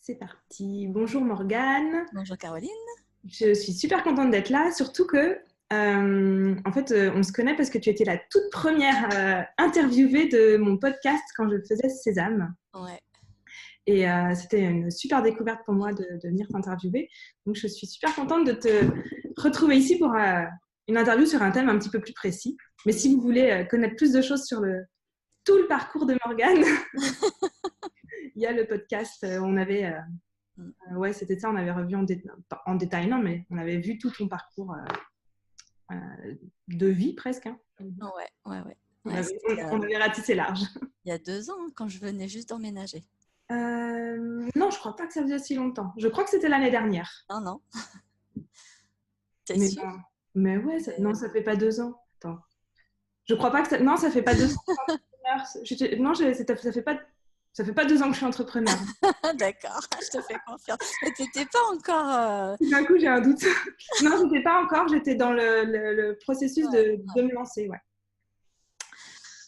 C'est parti. Bonjour Morgane. Bonjour Caroline. Je suis super contente d'être là, surtout que, on se connaît parce que tu étais la toute première interviewée de mon podcast quand je faisais Sésame. Ouais. Et c'était une super découverte pour moi de venir t'interviewer. Donc, je suis super contente de te retrouver ici pour une interview sur un thème un petit peu plus précis. Mais si vous voulez connaître plus de choses sur tout le parcours de Morgane, il y a le podcast. On avait... ouais, c'était ça, on avait revu en détail, non, mais on avait vu tout ton parcours de vie presque. Hein. Ouais. On avait ratissé large. Il y a 2 ans, quand je venais juste d'emménager. Non, je crois pas que ça faisait si longtemps. Je crois que c'était l'année dernière. Non. T'es Mais, sûre? mais ouais, non, ça fait pas 2 ans. Attends. Je crois pas que ça... Non, ça fait pas 2 ans. Non, ça fait pas 2 ans que je suis entrepreneur. D'accord, je te fais confiance. Mais t'étais pas encore... D'un coup, j'ai un doute. Non, je n'étais pas encore. J'étais dans le processus de me lancer, ouais.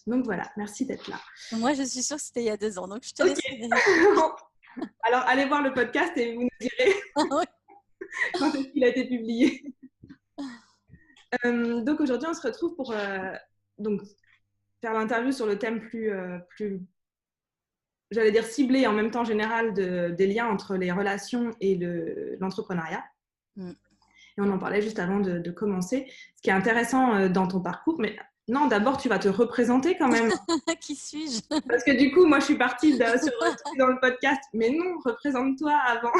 Donc voilà, merci d'être là. Moi, je suis sûre que c'était il y a 2 ans, donc je te laisse vérifier. Alors, allez voir le podcast et vous nous direz quand est-ce qu'il a été publié. Donc aujourd'hui, on se retrouve pour donc, faire l'interview sur le thème plus j'allais dire ciblé et en même temps général des liens entre les relations et l'entrepreneuriat. Et on en parlait juste avant de commencer. Ce qui est intéressant dans ton parcours, mais non, d'abord, tu vas te représenter quand même. Qui suis-je? Parce que du coup, moi, je suis partie dans le podcast. Mais non, représente-toi avant.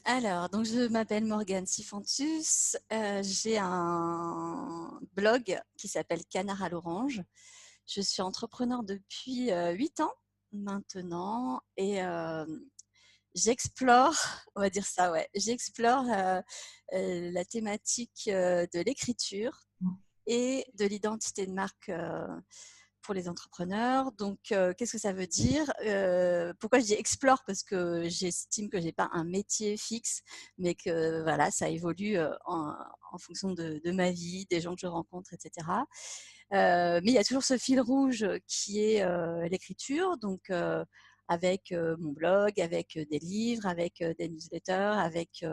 Alors, donc je m'appelle Morgane Sifantus. J'ai un blog qui s'appelle Canard à l'Orange. Je suis entrepreneur depuis 8 ans maintenant et j'explore, on va dire ça, ouais, j'explore la thématique de l'écriture et de l'identité de marque pour les entrepreneurs. Donc, qu'est-ce que ça veut dire? Pourquoi je dis explore? Parce que j'estime que je n'ai pas un métier fixe, mais que voilà, ça évolue en fonction de ma vie, des gens que je rencontre, etc. Mais il y a toujours ce fil rouge qui est l'écriture, donc avec mon blog, avec des livres, avec des newsletters, avec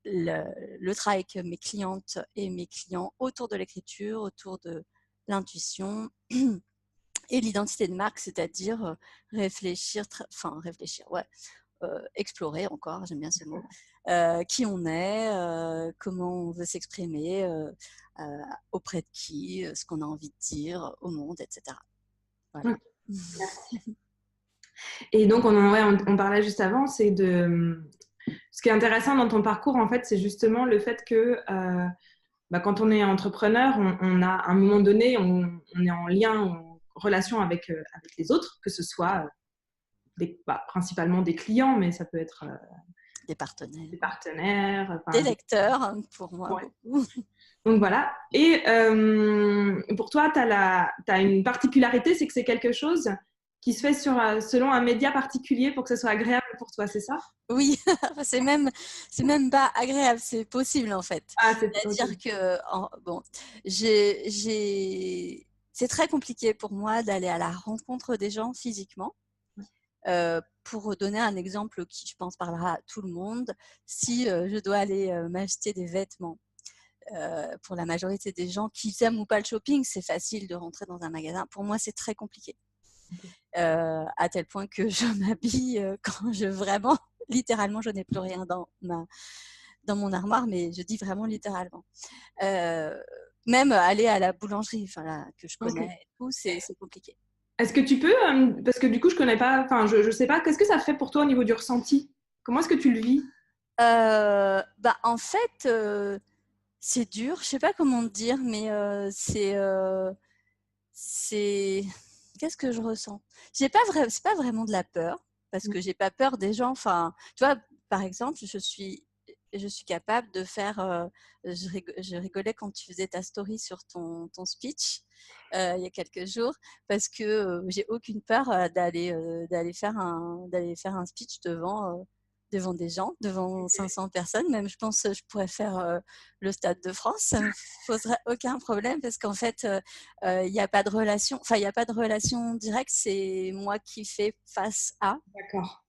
le travail avec mes clientes et mes clients autour de l'écriture, autour de l'intuition et l'identité de marque, c'est-à-dire explorer encore, j'aime bien ce mot, qui on est, comment on veut s'exprimer, auprès de qui, ce qu'on a envie de dire au monde, etc. Voilà. Okay. Merci. Et donc, on parlait juste avant, c'est ce qui est intéressant dans ton parcours, en fait, c'est justement le fait que quand on est entrepreneur, on a à un moment donné, on est en lien, en relation avec les autres, que ce soit principalement des clients, mais ça peut être des partenaires. Des partenaires. Des lecteurs, pour moi, ouais. beaucoup. Donc voilà. Et pour toi, tu as une particularité, c'est que c'est quelque chose qui se fait selon un média particulier pour que ce soit agréable pour toi, c'est ça? Oui, c'est même pas agréable, c'est possible en fait. C'est-à-dire okay. que c'est très compliqué pour moi d'aller à la rencontre des gens physiquement. Pour donner un exemple qui, je pense, parlera à tout le monde, si je dois aller m'acheter des vêtements, pour la majorité des gens qui aiment ou pas le shopping, c'est facile de rentrer dans un magasin. Pour moi, c'est très compliqué. À tel point que je m'habille quand vraiment, littéralement, je n'ai plus rien dans mon armoire, mais je dis vraiment littéralement. Même aller à la boulangerie, que je connais, et tout, c'est compliqué. Est-ce que tu peux, parce que du coup, je connais pas, je sais pas, qu'est-ce que ça fait pour toi au niveau du ressenti? Comment est-ce que tu le vis? En fait, c'est dur, je sais pas comment te dire, mais c'est qu'est-ce que je ressens? C'est pas vraiment de la peur, parce que j'ai pas peur des gens. Enfin, tu vois, par exemple, je suis capable de faire. Je rigolais quand tu faisais ta story sur ton speech il y a quelques jours, parce que j'ai aucune peur d'aller faire un speech devant devant des gens, devant 500 personnes. Même, je pense, je pourrais faire le Stade de France. Ça ne me poserait aucun problème parce qu'en fait, il n'y a pas de relation. Enfin, il n'y a pas de relation directe. C'est moi qui fais face à. D'accord.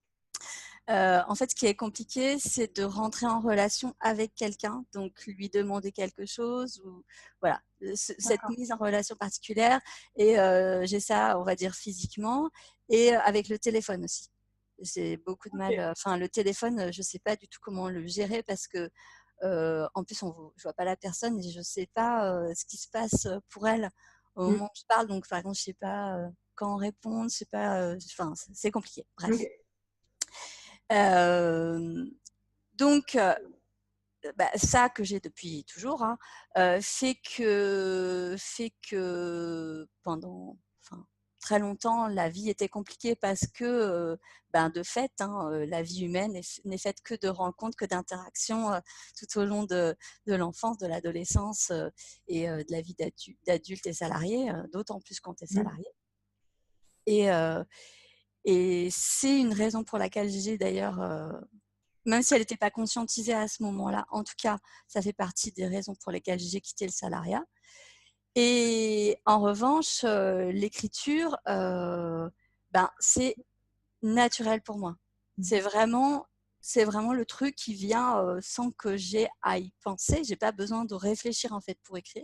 En fait, ce qui est compliqué, c'est de rentrer en relation avec quelqu'un, donc lui demander quelque chose ou voilà, cette mise en relation particulière. Et j'ai ça, on va dire physiquement, et avec le téléphone aussi. J'ai beaucoup de mal. Enfin, le téléphone, je sais pas du tout comment le gérer parce que en plus, je vois pas la personne et je sais pas ce qui se passe pour elle au moment où je parle. Donc, par exemple, je sais pas quand répondre, je sais pas. Enfin, c'est compliqué. Bref. Okay. Donc, ça que j'ai depuis toujours hein, fait que pendant très longtemps, la vie était compliquée parce que, de fait, la vie humaine n'est faite que de rencontres, que d'interactions tout au long de l'enfance, de l'adolescence et de la vie d'adulte et salarié, d'autant plus quand tu es salarié. Et c'est une raison pour laquelle j'ai d'ailleurs, même si elle n'était pas conscientisée à ce moment-là, en tout cas, ça fait partie des raisons pour lesquelles j'ai quitté le salariat. Et en revanche, l'écriture, c'est naturel pour moi. C'est vraiment le truc qui vient sans que j'aie à y penser. J'ai pas besoin de réfléchir en fait pour écrire.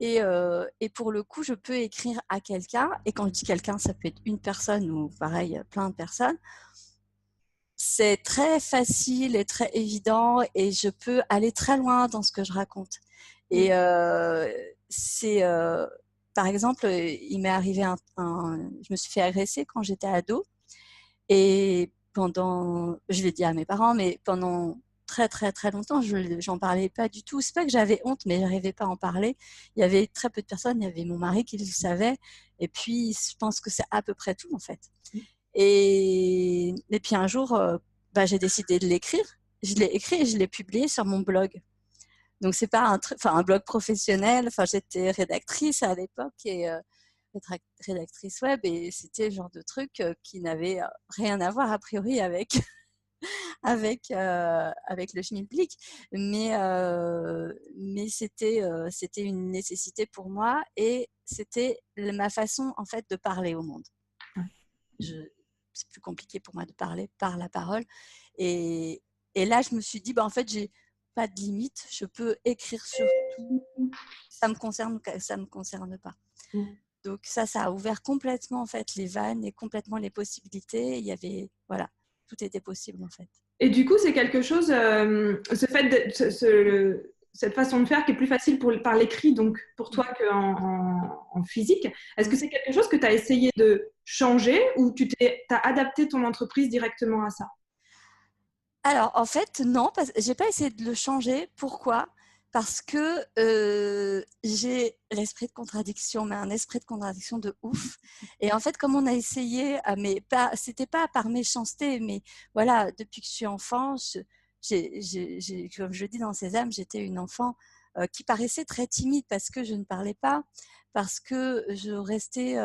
Et pour le coup, je peux écrire à quelqu'un. Et quand je dis quelqu'un, ça peut être une personne ou pareil, plein de personnes. C'est très facile et très évident et je peux aller très loin dans ce que je raconte. Et par exemple, il m'est arrivé je me suis fait agresser quand j'étais ado et je l'ai dit à mes parents, mais pendant très très très longtemps, j'en parlais pas du tout. C'est pas que j'avais honte, mais j'arrivais pas à en parler. Il y avait très peu de personnes. Il y avait mon mari qui le savait, et puis je pense que c'est à peu près tout en fait. Et puis un jour, j'ai décidé de l'écrire. Je l'ai écrit et je l'ai publié sur mon blog. Donc c'est pas un blog professionnel. Enfin, j'étais rédactrice à l'époque et rédactrice web et c'était le genre de truc qui n'avait rien à voir a priori avec avec le schmilblick, mais c'était une nécessité pour moi et c'était ma façon en fait de parler au monde. C'est plus compliqué pour moi de parler par la parole et là je me suis dit en fait j'ai pas de limite, je peux écrire sur tout, ça me concerne pas. Donc ça a ouvert complètement en fait les vannes et complètement les possibilités. Il y avait tout était possible en fait. Et du coup, c'est quelque chose, cette façon de faire qui est plus facile par l'écrit, donc pour toi en physique. Est-ce que c'est quelque chose que tu as essayé de changer ou tu as adapté ton entreprise directement à ça? Alors, en fait, non, je n'ai pas essayé de le changer. Pourquoi ? Parce que j'ai l'esprit de contradiction, mais un esprit de contradiction de ouf. Et en fait, comme on a essayé, mais c'était pas par méchanceté, mais voilà, depuis que je suis enfant, comme je le dis dans Sésame, j'étais une enfant qui paraissait très timide parce que je ne parlais pas, parce que je restais,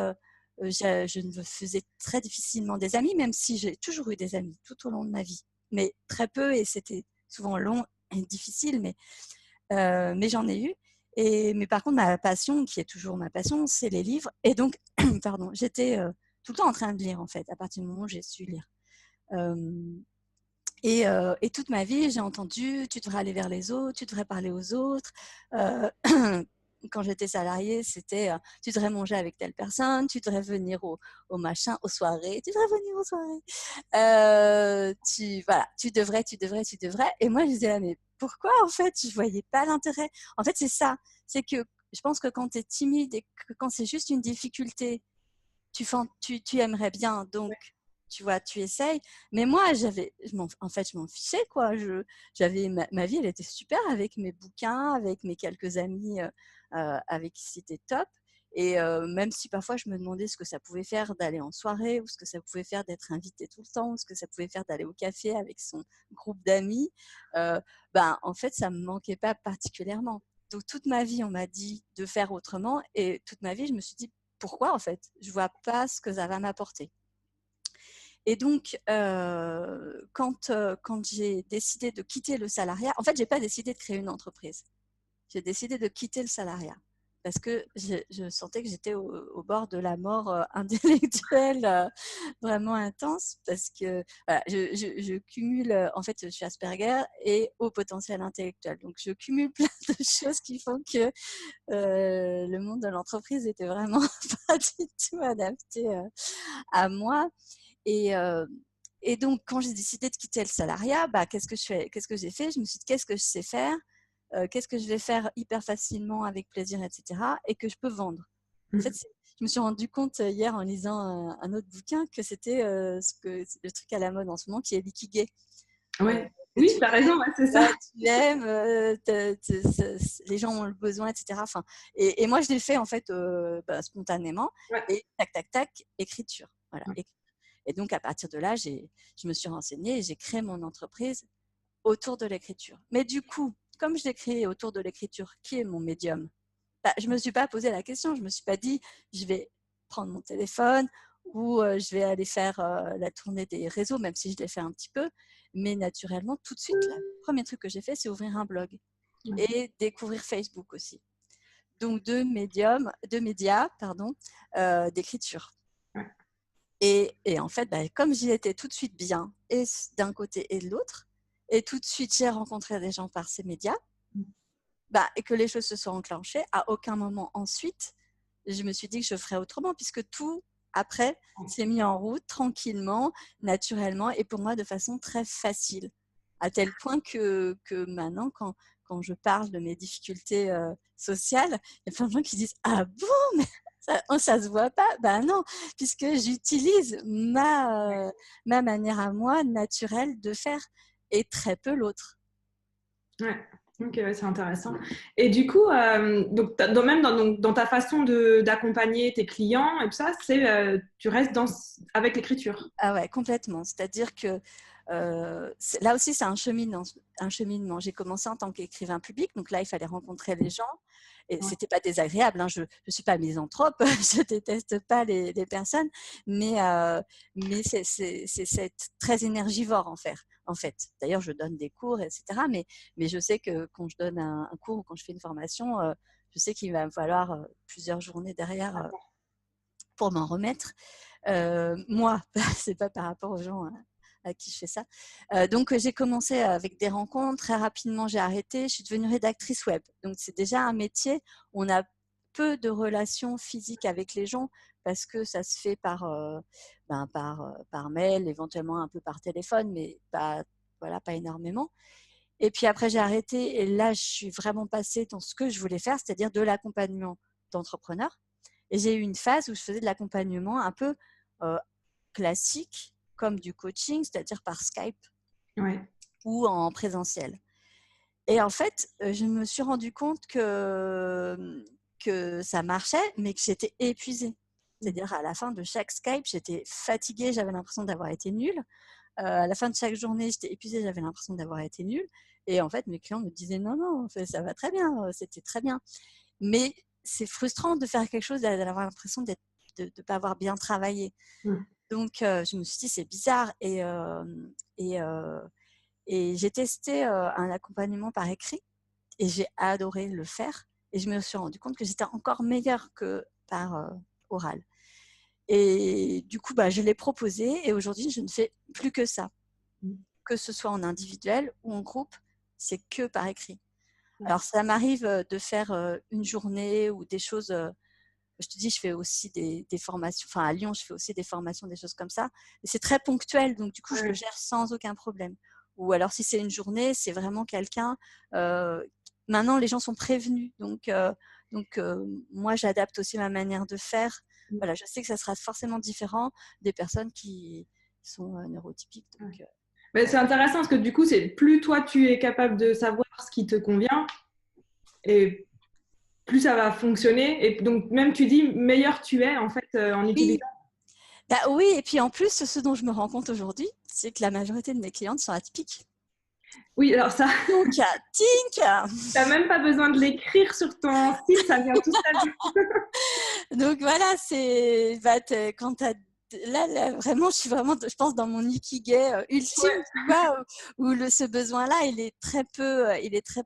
je me faisais très difficilement des amis, même si j'ai toujours eu des amis tout au long de ma vie, mais très peu et c'était souvent long et difficile, mais j'en ai eu. Mais par contre, ma passion, qui est toujours ma passion, c'est les livres. Et donc, pardon, j'étais tout le temps en train de lire, en fait, à partir du moment où j'ai su lire. Et toute ma vie, j'ai entendu « tu devrais aller vers les autres, tu devrais parler aux autres ». Quand j'étais salariée, c'était « tu devrais manger avec telle personne, tu devrais venir au machin, aux soirées, tu devrais venir aux soirées. Tu devrais ». Et moi, je disais « mais pourquoi en fait ?» Je ne voyais pas l'intérêt. En fait, c'est ça. C'est que je pense que quand tu es timide et que quand c'est juste une difficulté, tu aimerais bien. Donc, tu vois, tu essayes. Mais moi, en fait, je m'en fichais, quoi. J'avais ma vie, elle était super avec mes bouquins, avec mes quelques amis avec qui c'était top. Et même si parfois je me demandais ce que ça pouvait faire d'aller en soirée, ou ce que ça pouvait faire d'être invité tout le temps, ou ce que ça pouvait faire d'aller au café avec son groupe d'amis, en fait, ça ne me manquait pas particulièrement. Donc, toute ma vie, on m'a dit de faire autrement. Et toute ma vie, je me suis dit, pourquoi en fait ? Je ne vois pas ce que ça va m'apporter. Et donc, quand j'ai décidé de quitter le salariat, en fait, je n'ai pas décidé de créer une entreprise. J'ai décidé de quitter le salariat parce que je sentais que j'étais au bord de la mort intellectuelle vraiment intense parce que voilà, je cumule, en fait, je suis Asperger et haut potentiel intellectuel. Donc, je cumule plein de choses qui font que le monde de l'entreprise était vraiment pas du tout adapté à moi. Et, et donc, quand j'ai décidé de quitter le salariat, qu'est-ce que j'ai fait? Je me suis dit, qu'est-ce que je sais faire? Qu'est-ce que je vais faire hyper facilement, avec plaisir, etc. et que je peux vendre. En fait, je me suis rendu compte hier en lisant un autre bouquin que c'était le truc à la mode en ce moment qui est l'ikigai. Ouais. Oui, tu as raison, ouais, c'est ça. Tu aimes, les gens ont le besoin, etc. Enfin, et moi, je l'ai fait en fait spontanément. Ouais. Et tac, tac, tac, écriture. Voilà. Ouais. Et donc, à partir de là, je me suis renseignée et j'ai créé mon entreprise autour de l'écriture. Mais du coup, comme je l'ai créé autour de l'écriture, qui est mon médium, je ne me suis pas posé la question. Je ne me suis pas dit, je vais prendre mon téléphone ou je vais aller faire la tournée des réseaux, même si je l'ai fait un petit peu. Mais naturellement, tout de suite, le premier truc que j'ai fait, c'est ouvrir un blog et découvrir Facebook aussi. Donc, deux médias d'écriture. Et en fait, comme j'y étais tout de suite bien, et d'un côté et de l'autre, et tout de suite, j'ai rencontré des gens par ces médias, et que les choses se sont enclenchées, à aucun moment ensuite, je me suis dit que je ferais autrement, puisque tout, après, s'est mis en route tranquillement, naturellement, et pour moi, de façon très facile. À tel point que maintenant, quand je parle de mes difficultés sociales, il y a plein de gens qui disent « Ah bon, mais ça se voit pas ?» Ben non, puisque j'utilise ma manière à moi, naturelle, de faire, et très peu l'autre. Ouais. Ok, ouais, c'est intéressant. Et du coup, donc, même dans ta façon d'accompagner tes clients et tout ça, tu restes avec l'écriture. Ah ouais, complètement. C'est-à-dire que là aussi, c'est un cheminement. J'ai commencé en tant qu'écrivain public, donc là, il fallait rencontrer les gens. Et c'était pas désagréable, hein. Je suis pas misanthrope, je déteste pas les personnes, mais c'est très énergivore en fait. D'ailleurs, je donne des cours, etc. Mais je sais que quand je donne un cours ou quand je fais une formation, je sais qu'il va me falloir plusieurs journées derrière pour m'en remettre. Moi, c'est pas par rapport aux gens à qui je fais ça. Donc, j'ai commencé avec des rencontres. Très rapidement, j'ai arrêté. Je suis devenue rédactrice web. Donc, c'est déjà un métier où on a peu de relations physiques avec les gens parce que ça se fait par mail, éventuellement un peu par téléphone, mais pas énormément. Et puis après, j'ai arrêté. Et là, je suis vraiment passée dans ce que je voulais faire, c'est-à-dire de l'accompagnement d'entrepreneurs. Et j'ai eu une phase où je faisais de l'accompagnement un peu classique, comme du coaching, c'est-à-dire par Skype ou en présentiel. Et en fait, je me suis rendu compte que ça marchait, mais que j'étais épuisée. C'est-à-dire, à la fin de chaque Skype, j'étais fatiguée, j'avais l'impression d'avoir été nulle. À la fin de chaque journée, j'étais épuisée, j'avais l'impression d'avoir été nulle. Et en fait, mes clients me disaient non, ça va très bien, c'était très bien. Mais c'est frustrant de faire quelque chose, d'avoir l'impression de ne pas avoir bien travaillé. Donc, je me suis dit, c'est bizarre. Et j'ai testé un accompagnement par écrit et j'ai adoré le faire. Et je me suis rendu compte que j'étais encore meilleure que par oral. Et du coup, je l'ai proposé et aujourd'hui, je ne fais plus que ça. Que ce soit en individuel ou en groupe, c'est que par écrit. Alors, ça m'arrive de faire une journée ou des choses. Je te dis, je fais aussi des formations. Enfin, à Lyon, je fais aussi des formations, des choses comme ça. Et c'est très ponctuel, donc du coup, je le gère sans aucun problème. Ou alors, si c'est une journée, c'est vraiment quelqu'un. Maintenant, les gens sont prévenus, donc moi, j'adapte aussi ma manière de faire. Voilà, je sais que ça sera forcément différent des personnes qui sont neurotypiques. Donc, Mais c'est intéressant parce que du coup, c'est plus toi tu es capable de savoir ce qui te convient et plus ça va fonctionner. Et donc, même tu dis, meilleur tu es en fait en utilisant. Oui, et puis en plus, ce dont je me rends compte aujourd'hui, c'est que la majorité de mes clientes sont atypiques. Oui, alors ça. Donc, tink. T'as même pas besoin de l'écrire sur ton site, ça vient tout seul. Donc voilà, c'est quand tu as là, vraiment, je pense, dans mon ikigai ultime, Ouais. tu vois, où ce besoin-là, il est très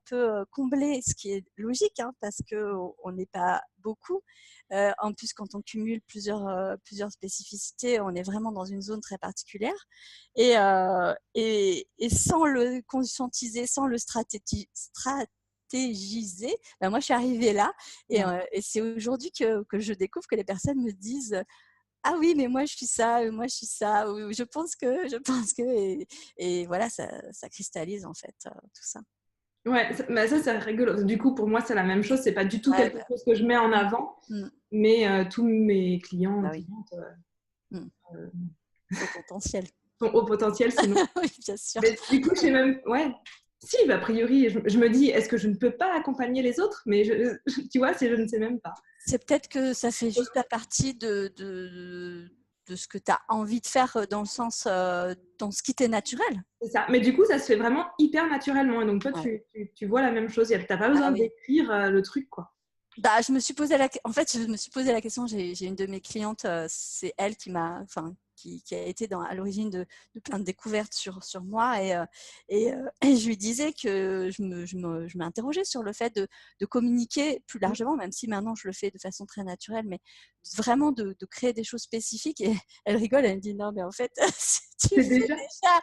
peu comblé, ce qui est logique, hein, parce qu'on n'est pas beaucoup. En plus, quand on cumule plusieurs spécificités, on est vraiment dans une zone très particulière. Et sans le conscientiser, sans le stratégiser, ben moi, je suis arrivée là. Et c'est aujourd'hui que je découvre que les personnes me disent ah oui, mais moi je suis ça, moi je suis ça, ou et voilà, ça cristallise en fait tout ça. Ouais, mais ça, c'est rigolo. Du coup, pour moi, c'est la même chose. C'est pas du tout Ouais, quelque chose que je mets en avant, mm, mais tous mes clients, bah oui, clientes mm, euh, au potentiel. sont au potentiel, sinon. Oui, bien sûr. Mais du coup, j'ai même, ouais. Si, bah, a priori, je me dis, est-ce que je ne peux pas accompagner les autres? Mais tu vois, je ne sais même pas. C'est peut-être que ça fait juste la partie de ce que tu as envie de faire dans le sens, dans ce qui t'est naturel. C'est ça. Mais du coup, ça se fait vraiment hyper naturellement. Et donc, toi, Ouais. tu vois la même chose. Tu n'as pas Ah besoin oui. d'écrire le truc, quoi. Bah, en fait, je me suis posé la question. J'ai une de mes clientes, c'est elle qui a été à l'origine de plein de découvertes sur moi. Et je lui disais que je m'interrogeais sur le fait de communiquer plus largement, même si maintenant je le fais de façon très naturelle, mais vraiment de créer des choses spécifiques. Et elle rigole, elle me dit non, mais en fait, tu C'est fais déjà. déjà.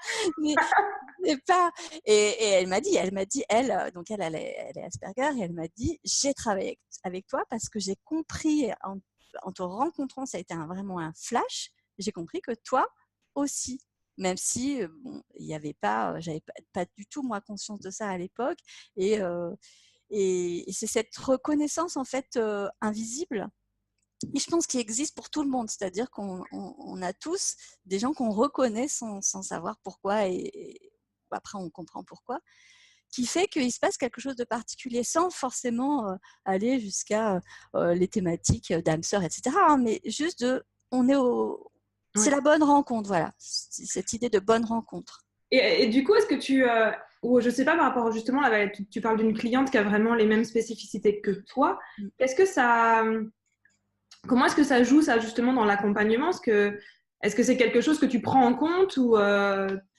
Mais pas. Et elle m'a dit, donc elle est Asperger, et elle m'a dit, j'ai travaillé avec toi parce que j'ai compris en te rencontrant, ça a été vraiment un flash. J'ai compris que toi aussi, même si bon, il y avait pas, j'avais pas du tout moi conscience de ça à l'époque. Et, euh, et c'est cette reconnaissance en fait invisible. Et je pense qu'il existe pour tout le monde, c'est-à-dire qu'on a tous des gens qu'on reconnaît sans savoir pourquoi, et après on comprend pourquoi, qui fait qu'il se passe quelque chose de particulier sans forcément aller jusqu'à les thématiques d'âme sœur, etc. Hein, mais juste on est c'est Ouais. la bonne rencontre, voilà, cette idée de bonne rencontre. Et du coup, est-ce que ou je sais pas, par rapport justement, là, tu parles d'une cliente qui a vraiment les mêmes spécificités que toi. Qu'est-ce que ça, comment est-ce que ça joue, ça, justement, dans l'accompagnement? Est-ce que c'est quelque chose que tu prends en compte ou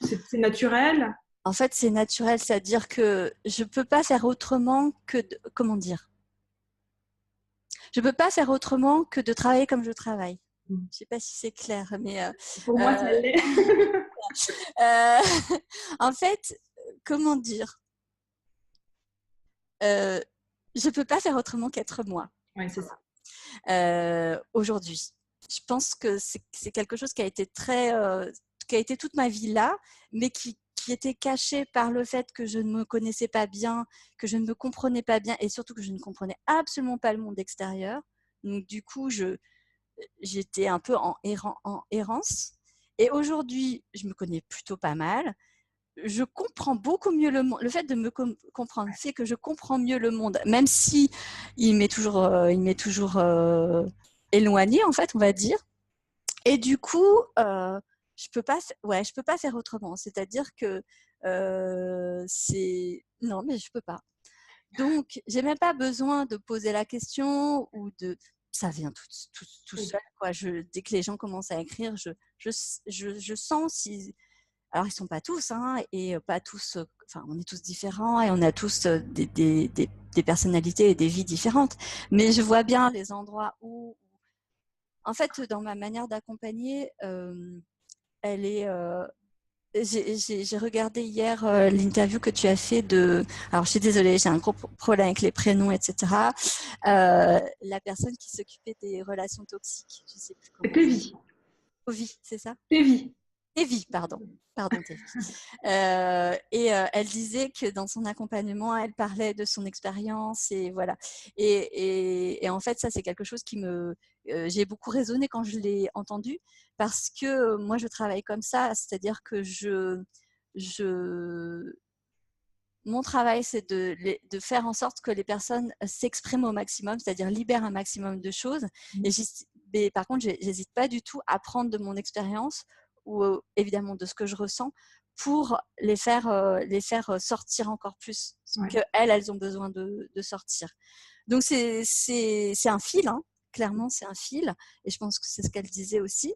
c'est naturel? En fait, c'est naturel, c'est-à-dire que je peux pas faire autrement que comment dire, je peux pas faire autrement que de travailler comme je travaille. Je sais pas si c'est clair, mais Pour moi, ça euh, l'est. euh, en fait, comment dire, euh, je peux pas faire autrement qu'être moi. Oui, c'est ça. Aujourd'hui, je pense que c'est quelque chose qui a été qui a été toute ma vie là, mais qui était caché par le fait que je ne me connaissais pas bien, que je ne me comprenais pas bien, et surtout que je ne comprenais absolument pas le monde extérieur. Donc du coup, j'étais un peu en errance. Et aujourd'hui, je me connais plutôt pas mal. Je comprends beaucoup mieux le monde. Le fait de me comprendre fait que je comprends mieux le monde, même si il m'est toujours éloigné, en fait, on va dire. Et du coup, je peux pas faire autrement. C'est-à-dire que non, mais je peux pas. Donc, j'ai même pas besoin de poser la question ou ça vient tout seul, quoi. Dès que les gens commencent à écrire, je sens si. Alors, ils sont pas tous, hein, et pas tous. Enfin, on est tous différents et on a tous des personnalités et des vies différentes. Mais je vois bien les endroits où, en fait, dans ma manière d'accompagner, elle est. J'ai regardé hier l'interview que tu as fait de. Alors, je suis désolée, j'ai un gros problème avec les prénoms, etc. La personne qui s'occupait des relations toxiques, je sais plus comment. Tévi. Ovi, c'est ça? Tévi. Evie, pardon. Pardon, Tévi. Elle disait que dans son accompagnement, elle parlait de son expérience et voilà. Et en fait, ça, c'est quelque chose j'ai beaucoup raisonné quand je l'ai entendu parce que moi, je travaille comme ça, c'est-à-dire que mon travail, c'est de faire en sorte que les personnes s'expriment au maximum, c'est-à-dire libèrent un maximum de choses. Mais par contre, j'hésite pas du tout à prendre de mon expérience ou évidemment de ce que je ressens pour les faire sortir encore plus, Ouais. elles ont besoin de sortir. Donc c'est un fil, hein. Clairement c'est un fil, et je pense que c'est ce qu'elle disait aussi.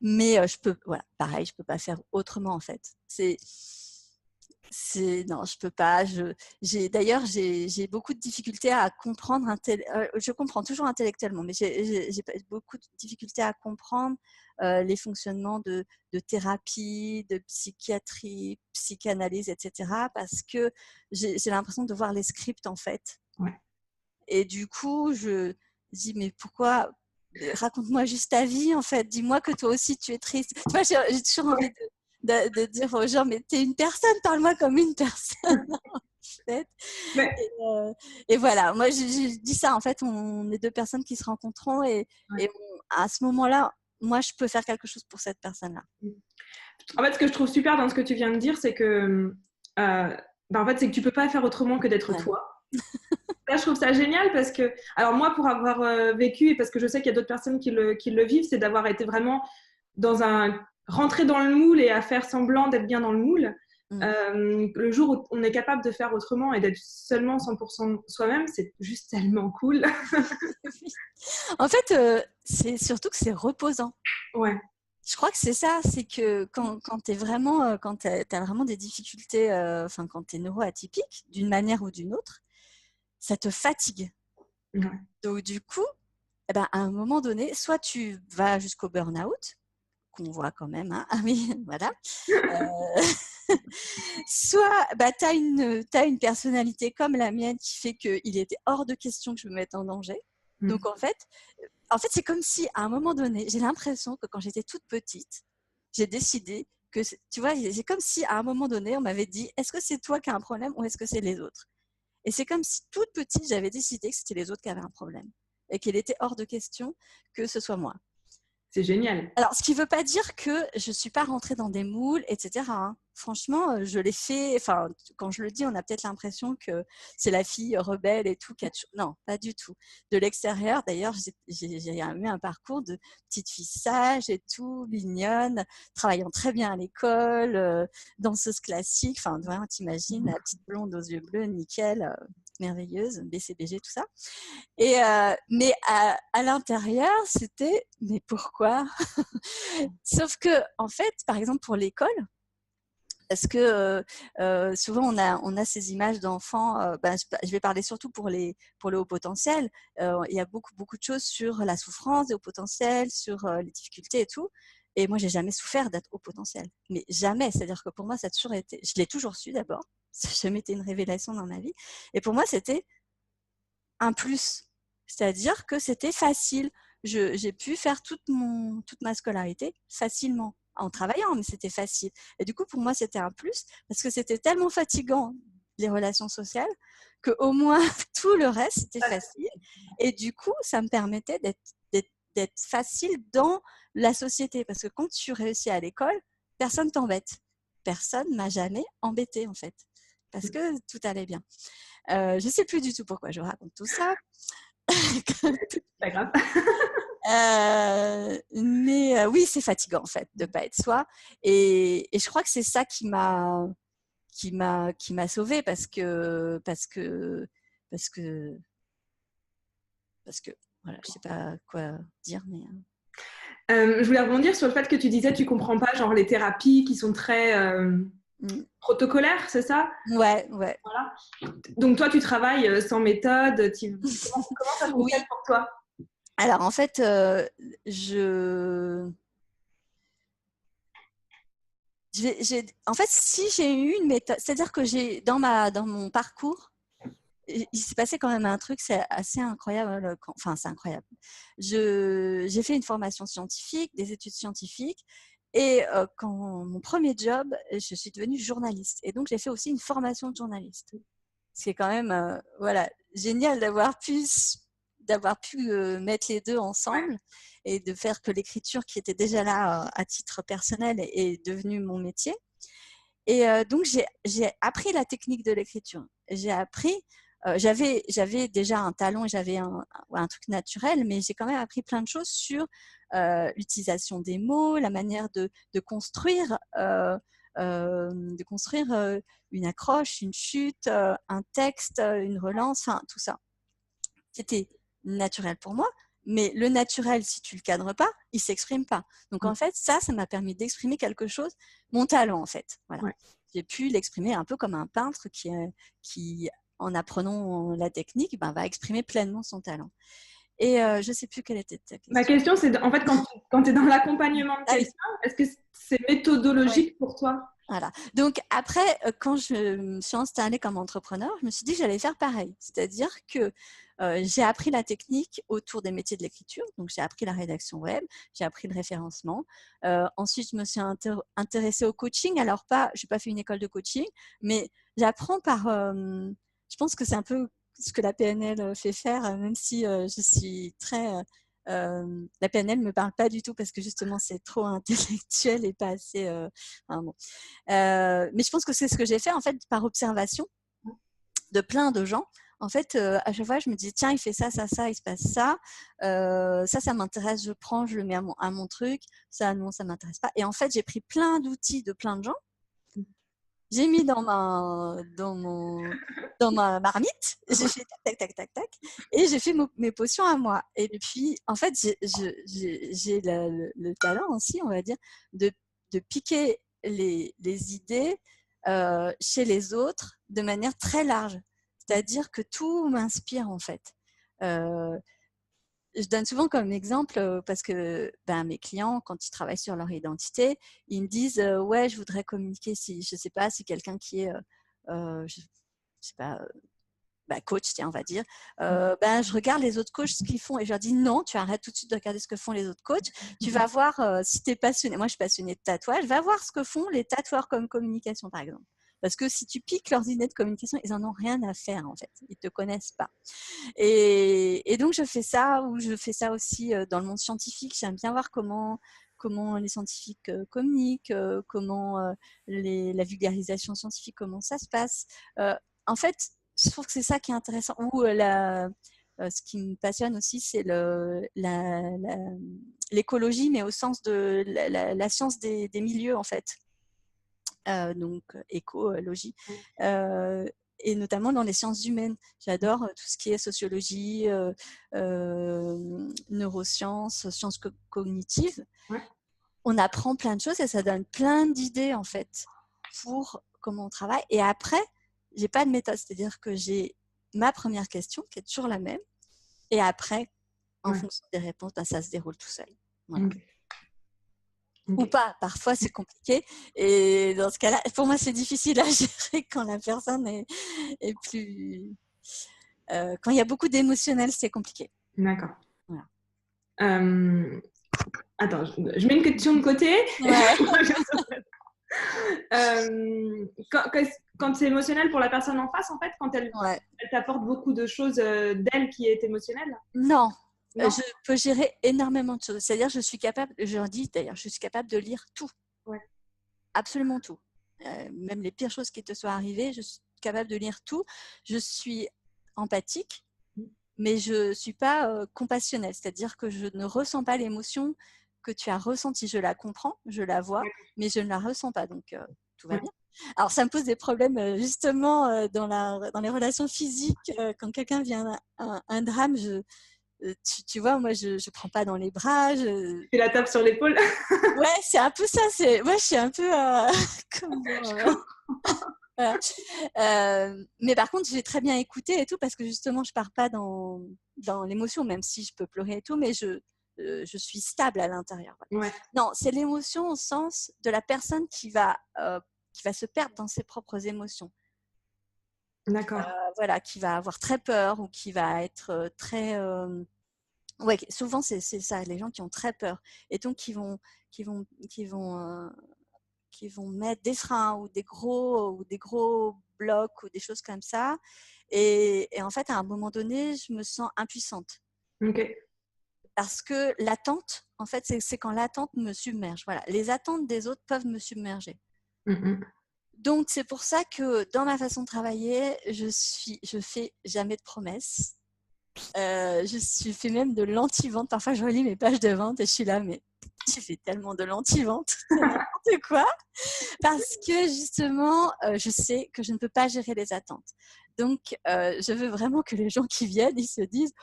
Mais voilà, pareil, je peux pas faire autrement en fait. Non, je peux pas. D'ailleurs, j'ai beaucoup de difficultés à comprendre. Je comprends toujours intellectuellement, mais j'ai beaucoup de difficultés à comprendre les fonctionnements de thérapie, de psychiatrie, psychanalyse, etc. Parce que j'ai l'impression de voir les scripts en fait. Ouais. Et du coup, je dis mais pourquoi? Raconte-moi juste ta vie en fait. Dis-moi que toi aussi tu es triste. Tu vois, j'ai toujours envie de dire aux gens, mais t'es une personne, parle-moi comme une personne. En fait. Ouais. Et voilà, moi je dis ça, en fait, on est deux personnes qui se rencontreront et à ce moment-là, moi je peux faire quelque chose pour cette personne-là. En fait, ce que je trouve super dans ce que tu viens de dire, c'est que, en fait, c'est que tu peux pas faire autrement que d'être toi. Là, je trouve ça génial parce que, alors moi, pour avoir vécu, et parce que je sais qu'il y a d'autres personnes qui le vivent, c'est d'avoir été vraiment rentré dans le moule et à faire semblant d'être bien dans le moule. Le jour où on est capable de faire autrement et d'être seulement 100% soi-même, c'est juste tellement cool. En fait, c'est surtout que c'est reposant. Ouais. Je crois que c'est ça, c'est que quand tu as vraiment des difficultés, quand tu es neuroatypique, d'une manière ou d'une autre, ça te fatigue. Ouais. Donc, du coup, à un moment donné, soit tu vas jusqu'au burn-out, qu'on voit quand même, hein. Ah oui, voilà. Soit tu as une personnalité comme la mienne qui fait qu'il était hors de question que je me mette en danger. Donc, en fait, c'est comme si, à un moment donné, j'ai l'impression que quand j'étais toute petite, j'ai décidé que, tu vois, c'est comme si, à un moment donné, on m'avait dit, est-ce que c'est toi qui as un problème ou est-ce que c'est les autres? Et c'est comme si, toute petite, j'avais décidé que c'était les autres qui avaient un problème et qu'il était hors de question que ce soit moi. C'est génial. Alors, ce qui ne veut pas dire que je ne suis pas rentrée dans des moules, etc. Hein. Franchement, je l'ai fait. Enfin, quand je le dis, on a peut-être l'impression que c'est la fille rebelle et tout. Non, pas du tout. De l'extérieur, d'ailleurs, j'ai eu un parcours de petite fille sage et tout, mignonne, travaillant très bien à l'école, danseuse classique. Enfin, t'imagines, la petite blonde aux yeux bleus, nickel. Merveilleuse, BCBG, tout ça. Mais à l'intérieur, c'était mais pourquoi? Sauf que, en fait, par exemple, pour l'école, parce que souvent on a ces images d'enfants, je vais parler surtout pour les hauts potentiels, il y a beaucoup de choses sur la souffrance des hauts potentiels, sur les difficultés et tout. Et moi, j'ai jamais souffert d'être haut potentiel, mais jamais. C'est-à-dire que pour moi, ça a toujours été, je l'ai toujours su d'abord, ça n'a jamais été une révélation dans ma vie. Et pour moi, c'était un plus, c'est-à-dire que c'était facile. J'ai pu faire toute ma scolarité facilement, en travaillant, mais c'était facile. Et du coup, pour moi, c'était un plus, parce que c'était tellement fatigant, les relations sociales, qu'au moins, tout le reste, c'était facile. Et du coup, ça me permettait d'être facile dans la société, parce que quand tu réussis à l'école, personne t'embête. Personne ne m'a jamais embêtée, en fait, parce que tout allait bien. Je ne sais plus du tout pourquoi je raconte tout ça. Pas grave. Mais oui, c'est fatigant en fait de ne pas être soi. Et je crois que c'est ça qui m'a sauvée parce que voilà, je sais pas quoi dire, mais je voulais rebondir sur le fait que tu disais tu comprends pas genre les thérapies qui sont très protocolaires, c'est ça? Ouais. Voilà. Donc toi tu travailles sans méthode, comment ça fonctionne Oui. pour toi? Alors en fait, en fait, si j'ai eu une méthode, c'est-à-dire que dans mon parcours, il s'est passé quand même un truc, c'est assez incroyable. Enfin, c'est incroyable. J'ai fait une formation scientifique, des études scientifiques, et quand mon premier job, je suis devenue journaliste. Et donc, j'ai fait aussi une formation de journaliste. C'est quand même, voilà, génial d'avoir pu mettre les deux ensemble et de faire que l'écriture, qui était déjà là à titre personnel, est devenue mon métier. Et donc, j'ai appris la technique de l'écriture. J'ai appris, j'avais déjà un talent et j'avais un truc naturel, mais j'ai quand même appris plein de choses sur l'utilisation des mots, la manière de construire, une accroche, une chute, un texte, une relance, enfin tout ça. C'était naturel pour moi, Mais le naturel, si tu le cadres pas, il s'exprime pas. Donc en fait, ça m'a permis d'exprimer quelque chose, mon talent en fait. Voilà. Ouais. J'ai pu l'exprimer un peu comme un peintre qui en apprenant la technique, va exprimer pleinement son talent. Et je ne sais plus quelle était ta question. Ma question, c'est en fait, quand tu es dans l'accompagnement de quelqu'un, est-ce que c'est méthodologique pour toi? Voilà. Donc après, quand je me suis installée comme entrepreneur, je me suis dit que j'allais faire pareil. C'est-à-dire que j'ai appris la technique autour des métiers de l'écriture. Donc j'ai appris la rédaction web, j'ai appris le référencement. Ensuite, je me suis intéressée au coaching. Alors je n'ai pas fait une école de coaching, mais j'apprends par... je pense que c'est un peu ce que la PNL fait faire, même si je suis très... la PNL ne me parle pas du tout parce que justement c'est trop intellectuel et pas assez... bon. Mais je pense que c'est ce que j'ai fait en fait par observation de plein de gens. En fait, à chaque fois, je me dis tiens, il fait ça, ça, ça, il se passe ça. Ça m'intéresse, je prends, je le mets à mon truc. Ça, non, ça m'intéresse pas. Et en fait, j'ai pris plein d'outils de plein de gens. J'ai mis dans ma marmite, j'ai fait tac, tac, tac, tac, tac, et j'ai fait mes potions à moi. Et puis, en fait, j'ai le talent aussi, on va dire, de piquer les idées chez les autres de manière très large. C'est-à-dire que tout m'inspire, en fait. Je donne souvent comme exemple parce que mes clients, quand ils travaillent sur leur identité, ils me disent ouais, je voudrais communiquer si je sais pas si quelqu'un qui est je sais pas coach, tiens, on va dire, je regarde les autres coachs ce qu'ils font et je leur dis non, tu arrêtes tout de suite de regarder ce que font les autres coachs. Tu vas voir si tu es passionné. Moi, je suis passionnée de tatouage. Va voir ce que font les tatoueurs comme communication, par exemple. Parce que si tu piques leurs idées de communication, ils n'en ont rien à faire, en fait. Ils ne te connaissent pas. Et donc, je fais ça, ou je fais ça aussi dans le monde scientifique. J'aime bien voir comment les scientifiques communiquent, comment la vulgarisation scientifique, comment ça se passe. En fait, je trouve que c'est ça qui est intéressant. Ou ce qui me passionne aussi, c'est l'écologie, mais au sens de la science des milieux, en fait. Donc écologie, et notamment dans les sciences humaines. J'adore tout ce qui est sociologie, neurosciences, sciences cognitives. Ouais. On apprend plein de choses et ça donne plein d'idées en fait pour comment on travaille. Et après, j'ai pas de méthode, c'est-à-dire que j'ai ma première question qui est toujours la même, et après, en fonction des réponses, ça se déroule tout seul. Voilà. Okay. Ou pas, parfois c'est compliqué, et dans ce cas-là, pour moi c'est difficile à gérer quand la personne est plus... quand il y a beaucoup d'émotionnel, c'est compliqué. D'accord. Voilà. Attends, je mets une question de côté. Quand c'est émotionnel pour la personne en face, en fait, quand elle t'apporte beaucoup de choses d'elle qui est émotionnelle? Non. Je peux gérer énormément de choses. C'est-à-dire, je suis capable de lire tout. Ouais. Absolument tout. Même les pires choses qui te soient arrivées, je suis capable de lire tout. Je suis empathique, mais je ne suis pas compassionnelle. C'est-à-dire que je ne ressens pas l'émotion que tu as ressentie. Je la comprends, je la vois, mais je ne la ressens pas. Donc, tout va bien. Alors, ça me pose des problèmes justement dans les relations physiques. Quand quelqu'un vient un drame, tu vois, moi, je ne prends pas dans les bras. Tu la tapes sur l'épaule. Ouais, c'est un peu ça. Moi, je suis un peu mais par contre, j'ai très bien écouté et tout parce que justement, je ne pars pas dans l'émotion, même si je peux pleurer et tout, mais je suis stable à l'intérieur. Ouais. Non, c'est l'émotion au sens de la personne qui va se perdre dans ses propres émotions. D'accord. Voilà, qui va avoir très peur ou qui va être très... Ouais, souvent c'est ça, les gens qui ont très peur et donc qui vont mettre des freins ou des gros blocs ou des choses comme ça. Et en fait, à un moment donné, je me sens impuissante. Okay. Parce que l'attente, en fait, c'est quand l'attente me submerge. Voilà, les attentes des autres peuvent me submerger. Donc, c'est pour ça que dans ma façon de travailler, je fais jamais de promesses. Je fais même de l'anti-vente. Parfois, je relis mes pages de vente et je suis là, mais tu fais tellement de l'anti-vente, c'est n'importe quoi. Parce que justement, je sais que je ne peux pas gérer les attentes. Donc, je veux vraiment que les gens qui viennent, ils se disent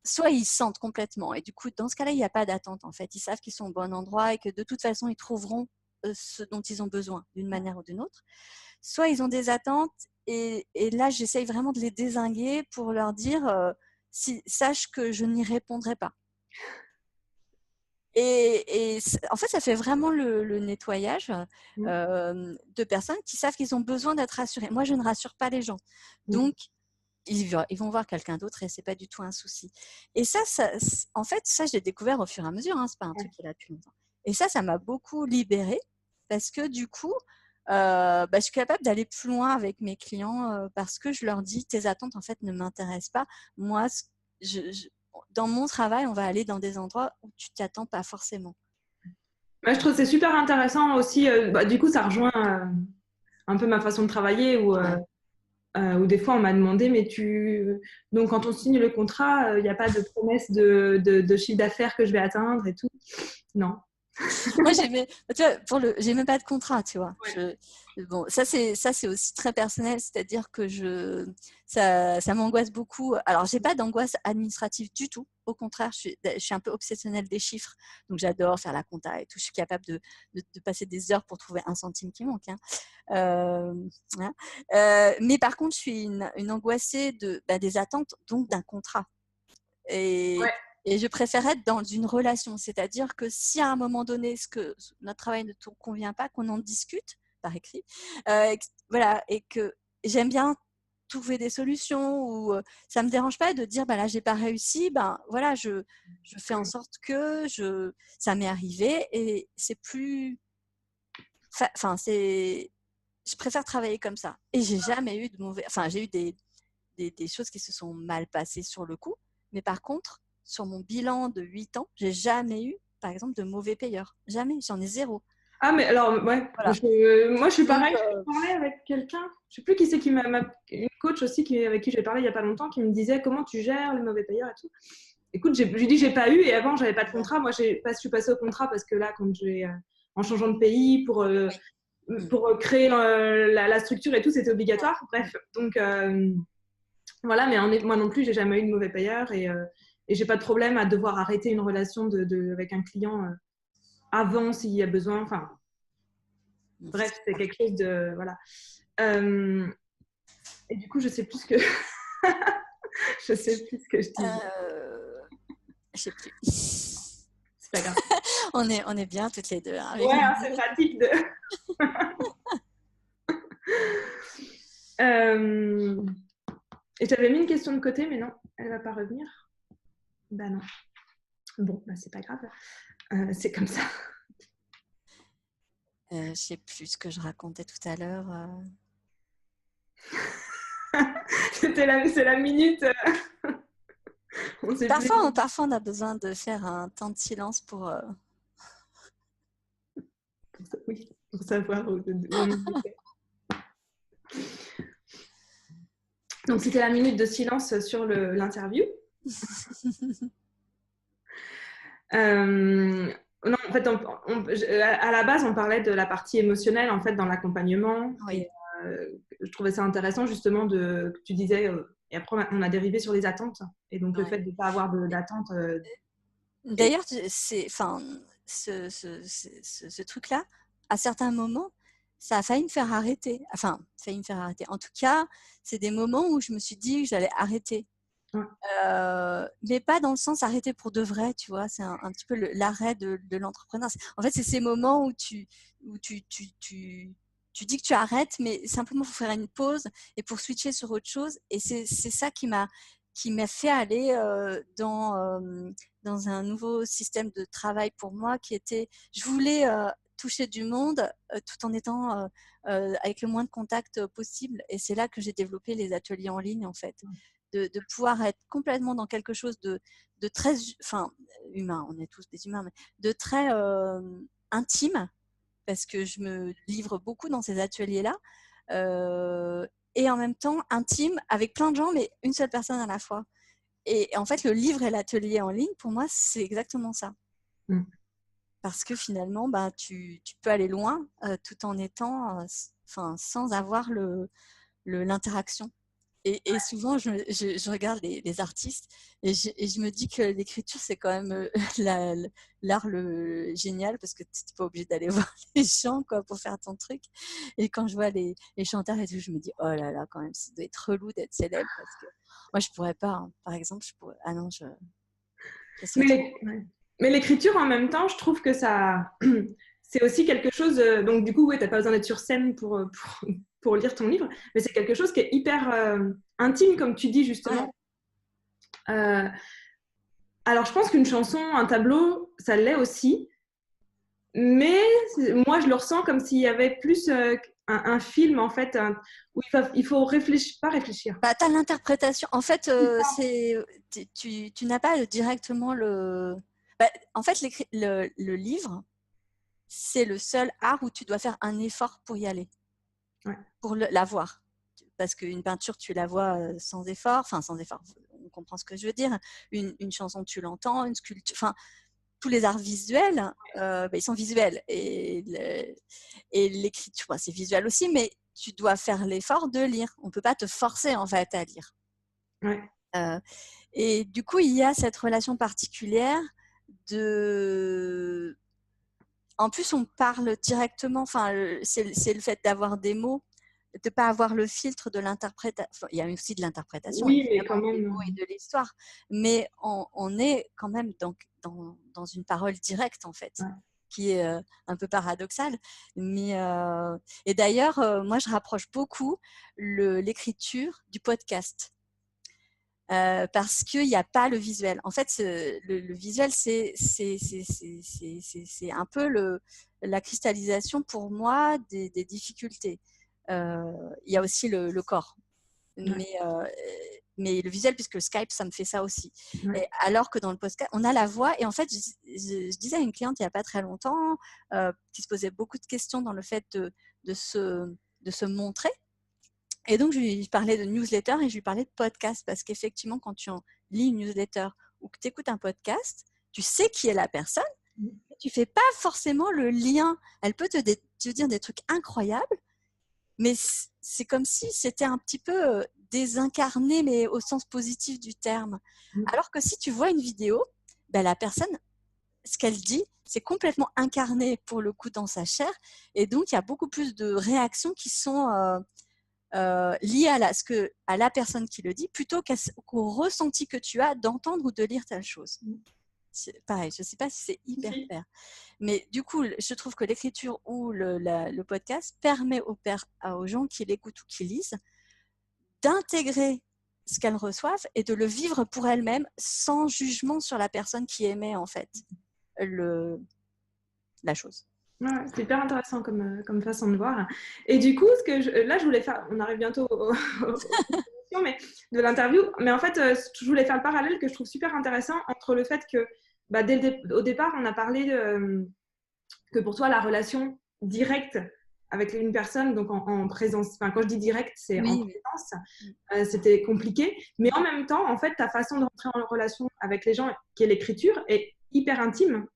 soit ils se sentent complètement. Et du coup, dans ce cas-là, il n'y a pas d'attente, en fait. Ils savent qu'ils sont au bon endroit et que de toute façon, ils trouveront ce dont ils ont besoin d'une manière ou d'une autre. Soit ils ont des attentes et là, j'essaye vraiment de les dézinguer pour leur dire sache que je n'y répondrai pas. Et en fait, ça fait vraiment le nettoyage de personnes qui savent qu'ils ont besoin d'être rassurés. Moi, je ne rassure pas les gens. Donc, ils vont voir quelqu'un d'autre et c'est pas du tout un souci. Et ça en fait, ça, je l'ai découvert au fur et à mesure. Hein, c'est pas un truc qui est là depuis longtemps. Et ça m'a beaucoup libérée parce que du coup, je suis capable d'aller plus loin avec mes clients parce que je leur dis tes attentes en fait ne m'intéressent pas. Moi, dans mon travail, on va aller dans des endroits où tu t'attends pas forcément. Je trouve que c'est super intéressant aussi. Du coup, ça rejoint un peu ma façon de travailler où des fois on m'a demandé, mais donc quand on signe le contrat, il n'y a pas de promesse de chiffre d'affaires que je vais atteindre et tout. Non. Moi, j'ai même pas de contrat, tu vois. Bon, ça c'est aussi très personnel, c'est-à-dire que ça m'angoisse beaucoup. Alors, j'ai pas d'angoisse administrative du tout. Au contraire, je suis un peu obsessionnelle des chiffres, donc j'adore faire la compta et tout. Je suis capable de passer des heures pour trouver un centime qui manque. Hein. Mais par contre, je suis une angoissée des attentes, donc d'un contrat. Et je préfère être dans une relation, c'est-à-dire que si à un moment donné, notre travail ne te convient pas, qu'on en discute par écrit, voilà, et que j'aime bien trouver des solutions ou ça me dérange pas de dire là j'ai pas réussi, voilà, je fais en sorte que ça m'est arrivé et c'est plus, enfin je préfère travailler comme ça et j'ai jamais eu de mauvais, enfin j'ai eu des choses qui se sont mal passées sur le coup, mais par contre sur mon bilan de 8 ans, j'ai jamais eu, par exemple, de mauvais payeurs. Jamais, j'en ai zéro. Ah, mais alors, ouais, Voilà. moi je suis pareil. Je parlais avec quelqu'un, je sais plus qui c'est une coach aussi avec qui j'ai parlé il y a pas longtemps, qui me disait comment tu gères les mauvais payeurs et tout. Écoute, je lui dis j'ai pas eu et avant j'avais pas de contrat. Moi je suis passée au contrat parce que là, quand en changeant de pays pour créer la structure et tout, c'était obligatoire. Bref, donc voilà, mais moi non plus, j'ai jamais eu de mauvais payeur et j'ai pas de problème à devoir arrêter une relation avec un client avant s'il y a besoin. Enfin, bref, c'est quelque chose de voilà. Et du coup, je sais plus ce que je sais plus ce que je disais. Je sais plus. C'est pas grave. on est bien toutes les deux. Hein, ouais, c'est pratique de. Et j'avais mis une question de côté, mais non, elle va pas revenir. Bah non. Bon, bah c'est pas grave. C'est comme ça. Je sais plus ce que je racontais tout à l'heure. C'est la minute. Parfois, on a besoin de faire un temps de silence pour. Oui, pour savoir où on était. Donc, c'était la minute de silence sur l'interview. Non, en fait, à la base, on parlait de la partie émotionnelle en fait dans l'accompagnement. Oui. Et je trouvais ça intéressant justement que tu disais. Et après, on a dérivé sur les attentes. Et donc, le fait de ne pas avoir d'attente. D'ailleurs, ce truc-là, à certains moments, ça a failli me faire arrêter. Enfin, failli me faire arrêter. En tout cas, c'est des moments où je me suis dit que j'allais arrêter. Ouais. Mais pas dans le sens arrêter pour de vrai, tu vois. C'est un petit peu l'arrêt de l'entrepreneur. En fait, c'est ces moments où tu dis que tu arrêtes, mais simplement pour faire une pause et pour switcher sur autre chose. Et c'est ça qui m'a fait aller dans un nouveau système de travail pour moi qui était, je voulais toucher du monde tout en étant avec le moins de contacts possible. Et c'est là que j'ai développé les ateliers en ligne, en fait. De pouvoir être complètement dans quelque chose de très, enfin, humain, on est tous des humains, mais de très intime, parce que je me livre beaucoup dans ces ateliers-là, et en même temps intime avec plein de gens, mais une seule personne à la fois. Et en fait, le livre et l'atelier en ligne, pour moi, c'est exactement ça. Parce que finalement, tu peux aller loin tout en étant, sans avoir l'interaction. Et souvent, je regarde les artistes et je me dis que l'écriture, c'est quand même l'art génial parce que tu n'es pas obligé d'aller voir les gens quoi, pour faire ton truc. Et quand je vois les chanteurs et tout, je me dis, oh là là, quand même, ça doit être relou d'être célèbre parce que moi, je ne pourrais pas. Hein. Par exemple, je pourrais... Ah non, ça serait trop. Mais l'écriture, en même temps, je trouve que ça, c'est aussi quelque chose. Donc, du coup, ouais, tu n'as pas besoin d'être sur scène pour lire ton livre, mais c'est quelque chose qui est hyper intime, comme tu dis Ouais. justement. Euh, alors, je pense qu'une chanson, un tableau, ça l'est aussi, mais moi, je le ressens comme s'il y avait plus un film, en fait, où il faut réfléchir, pas réfléchir. Bah, tu as l'interprétation. En fait, tu n'as pas directement le. Bah, en fait, le livre, c'est le seul art où tu dois faire un effort pour y aller, Ouais. pour la voir. Parce qu'une peinture, tu la vois sans effort, enfin sans effort, on comprend ce que je veux dire. Une chanson, tu l'entends, une sculpture, enfin, tous les arts visuels, ils sont visuels. Et l'écriture, c'est visuel aussi, mais tu dois faire l'effort de lire. On ne peut pas te forcer en fait à lire. Ouais. Et du coup, il y a cette relation particulière de. En plus, on parle directement, enfin, c'est le fait d'avoir des mots, de ne pas avoir le filtre de l'interprétation. Enfin, il y a aussi de l'interprétation, Oui, mais quand évidemment, des même. mots et de l'histoire, mais on est quand même dans une parole directe, en fait, Ouais. qui est un peu paradoxale. Et d'ailleurs, moi, je rapproche beaucoup l'écriture du podcast. Parce qu'il n'y a pas le visuel. En fait, le visuel, c'est un peu la cristallisation pour moi des difficultés. Il y a aussi le corps. Ouais. Mais le visuel, puisque le Skype, ça me fait ça aussi. Ouais. Et alors que dans le podcast, on a la voix. Et en fait, je disais à une cliente il n'y a pas très longtemps, qui se posait beaucoup de questions dans le fait de se montrer. Et donc, je lui parlais de newsletter et je lui parlais de podcast parce qu'effectivement, quand tu lis une newsletter ou que tu écoutes un podcast, tu sais qui est la personne, mais tu ne fais pas forcément le lien. Elle peut te dire des trucs incroyables, mais c'est comme si c'était un petit peu désincarné, mais au sens positif du terme. Alors que si tu vois une vidéo, ben, la personne, ce qu'elle dit, c'est complètement incarné pour le coup dans sa chair. Et donc, il y a beaucoup plus de réactions qui sont lié à la personne qui le dit, plutôt qu'au ressenti que tu as d'entendre ou de lire telle chose. C'est pareil, je ne sais pas si c'est hyper clair. Mais du coup, je trouve que l'écriture ou le podcast permet aux gens qui l'écoutent ou qui lisent d'intégrer ce qu'elles reçoivent et de le vivre pour elles-mêmes sans jugement sur la personne qui émet en fait la chose. Ouais, c'est hyper intéressant comme façon de voir. Et du coup, là, je voulais faire, on arrive bientôt mais de l'interview, mais en fait, je voulais faire le parallèle que je trouve super intéressant entre le fait que, bah, au départ, on a parlé que pour toi, la relation directe avec une personne, donc en présence, enfin, quand je dis direct, c'est en Oui. présence, c'était compliqué, mais en même temps, en fait, ta façon de rentrer en relation avec les gens, qui est l'écriture, est hyper intime,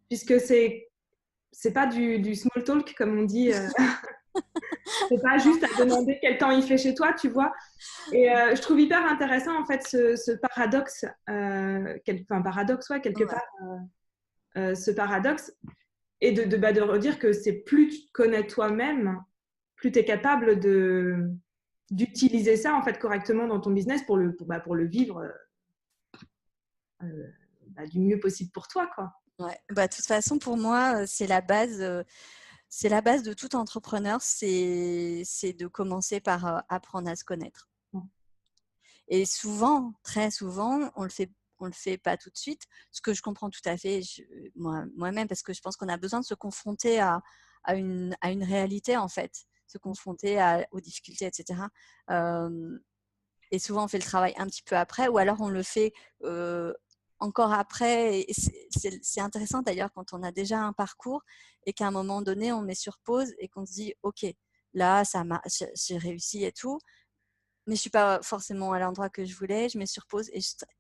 puisque c'est pas du small talk, comme on dit. C'est pas juste à demander quel temps il fait chez toi, tu vois. Et je trouve hyper intéressant, en fait, ce paradoxe, enfin, paradoxe, ouais, quelque part, ce paradoxe, et de redire que c'est plus tu te connais toi-même, plus tu es capable d'utiliser ça, en fait, correctement dans ton business pour le vivre du mieux possible pour toi, quoi. Ouais. Bah, de toute façon, pour moi, c'est la base. C'est la base de tout entrepreneur, c'est de commencer par apprendre à se connaître. Et souvent, très souvent, on le fait pas tout de suite, ce que je comprends tout à fait moi-même, parce que je pense qu'on a besoin de se confronter à une réalité, en fait, se confronter aux difficultés, etc. Et souvent, on fait le travail un petit peu après, ou alors on le fait encore après. Et c'est intéressant d'ailleurs quand on a déjà un parcours et qu'à un moment donné, on met sur pause et qu'on se dit, OK, là, j'ai réussi et tout, mais je ne suis pas forcément à l'endroit que je voulais, je mets sur pause.